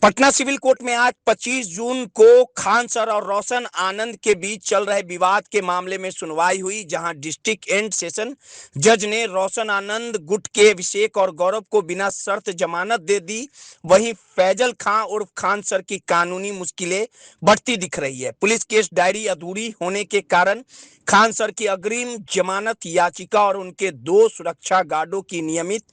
Patna civil court में आज 25 जून को खान सर और रोशन आनंद के बीच चल रहे विवाद के मामले में सुनवाई हुई, जहां डिस्ट्रिक्ट एंड सेशन जज ने रोशन आनंद, गुट के अभिषेक और गौरव को बिना शर्त जमानत दे दी। वहीं फैजल खां उर्फ खान सर की कानूनी मुश्किलें बढ़ती दिख रही है। पुलिस केस डायरी अधूरी होने के कारण खान सर की अग्रिम जमानत याचिका और उनके 2 सुरक्षा गार्डों की नियमित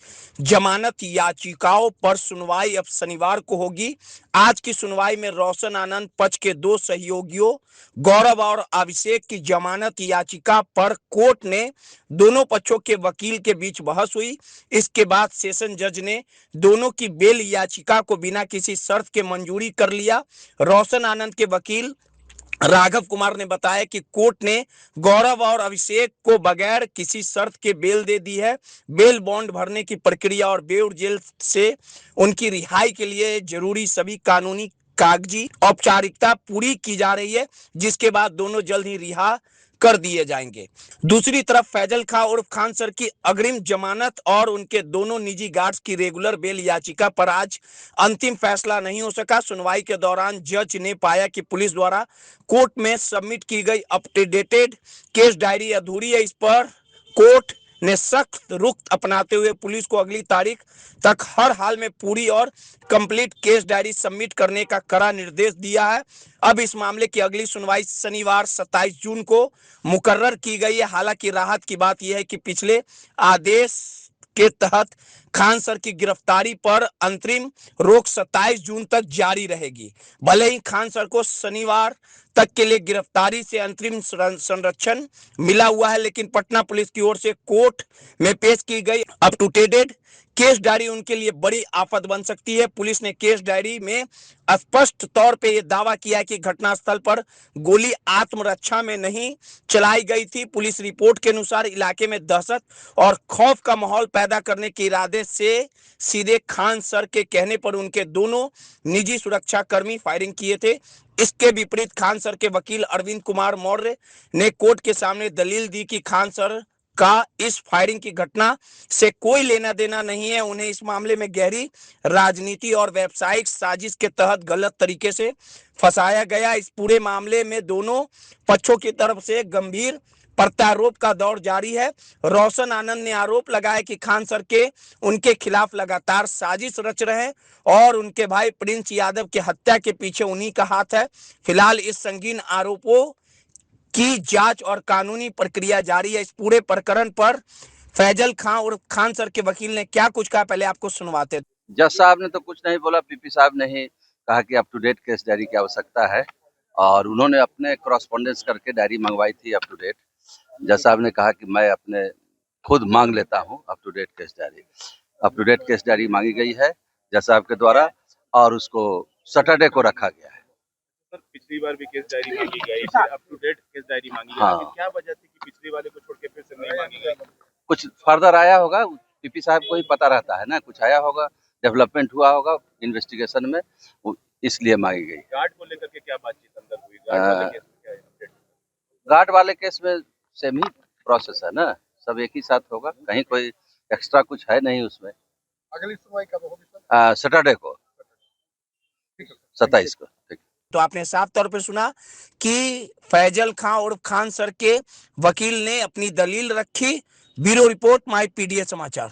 जमानत याचिकाओं पर सुनवाई अब शनिवार को होगी। आज की सुनवाई में रोशन आनंद पक्ष के 2 सहयोगियों गौरव और अभिषेक की जमानत याचिका पर कोर्ट ने दोनों पक्षों के वकील के बीच बहस हुई। इसके बाद सेशन जज ने दोनों की बेल याचिका को बिना किसी शर्त के मंजूरी कर लिया। रोशन आनंद के वकील राघव कुमार ने बताया कि कोर्ट ने गौरव और अभिषेक को बगैर किसी शर्त के बेल दे दी है। बेल बॉन्ड भरने की प्रक्रिया और बेउर जेल से उनकी रिहाई के लिए जरूरी सभी कानूनी कागजी औपचारिकता पूरी की जा रही है, जिसके बाद दोनों जल्द ही रिहा कर दिए जाएंगे। दूसरी तरफ फैजल खां उर्फ खान सर की अग्रिम जमानत और उनके दोनों निजी गार्ड्स की रेगुलर बेल याचिका पर आज अंतिम फैसला नहीं हो सका। सुनवाई के दौरान जज ने पाया कि पुलिस द्वारा कोर्ट में सबमिट की गई अपडेटेड केस डायरी अधूरी है। इस पर कोर्ट ने सख्त रुख अपनाते हुए पुलिस को अगली तारीख तक हर हाल में पूरी और कंप्लीट केस डायरी सबमिट करने का कड़ा निर्देश दिया है। अब इस मामले की अगली सुनवाई शनिवार 27 जून को मुकर्रर की गई है। हालांकि राहत की बात यह है कि पिछले आदेश के तहत खान सर की गिरफ्तारी पर अंतरिम रोक 27 जून तक जारी रहेगी। भले ही खान सर को शनिवार तक के लिए गिरफ्तारी से अंतरिम संरक्षण मिला हुआ है, लेकिन पटना पुलिस की ओर से कोर्ट में पेश की गई up to dated case diary उनके लिए बड़ी आफत बन सकती है। पुलिस ने केस डायरी में स्पष्ट तौर पे यह दावा किया कि घटनास्थल पर गोली आत्मरक्षा में नहीं चलाई गई थी। पुलिस रिपोर्ट के अनुसार इलाके में दहशत और खौफ का माहौल पैदा करने के इरादे से सीधे खान सर के कहने पर उनके दोनों निजी सुरक्षा कर्मी फायरिंग किए थे। इसके विपरीत खान सर के वकील अरविंद कुमार मौर्य ने कोर्ट के सामने दलील दी कि खान सर का इस फायरिंग की घटना से कोई लेना देना नहीं है। उन्हें इस मामले में गहरी राजनीति और व्यावसायिक साजिश के तहत गलत तरीके से फंसाया गया। इस पूरे मामले में दोनों पक्षों की तरफ से गंभीर प्रत्यारोप का दौर जारी है। रोशन आनंद ने आरोप लगाया कि खान सर के उनके खिलाफ लगातार साजिश रच रहे हैं और उनके भाई प्रिंस यादव की हत्या के पीछे उन्हीं का हाथ है। फिलहाल इस संगीन आरोपों की जांच और कानूनी प्रक्रिया जारी है। इस पूरे प्रकरण पर फैजल खां और खान सर के वकील ने क्या कुछ कहा, पहले आपको सुनवाते। जज साहब ने तो कुछ नहीं बोला, पीपी साहब ने ही कहा कि up to date case diary की आवश्यकता है और उन्होंने अपने करस्पॉन्डेंस करके डायरी मंगवाई थी अप टू डेट। जज साहब ने कहा कि मैं अपने खुद मांग लेता हूं up to date case diary. Up to date case diary मांगी गई है जज साहब के द्वारा और उसको सैटरडे को रखा गया है। सर, पिछली बार भी केस डायरी मांगी गई, फिर up to date case diary मांगी गई, लेकिन क्या वजह थी कि पिछली वाले को छोड़ के फिर से नहीं मांगी गई? कुछ फर्दर आया होगा, पीपी साहब को ही पता रहता है ना, कुछ आया होगा, डेवलपमेंट हुआ होगा इन्वेस्टिगेशन में, इसलिए मांगी गई। गार्ड को लेकर के क्या बातचीत अंदर हुई? गार्ड वाले केस में क्या अपडेट? गार्ड वाले केस में सेम ही प्रोसेस है ना, सब एक ही साथ होगा, कहीं कोई एक्स्ट्रा कुछ है नहीं उसमें। अगली सुनवाई कब होगी सर? सैटरडे को 27 को। ठीक। तो आपने साफ तौर पर सुना कि फैजल खां और खान सर के वकील ने अपनी दलील रखी। ब्यूरो रिपोर्ट, माई पीडीए समाचार।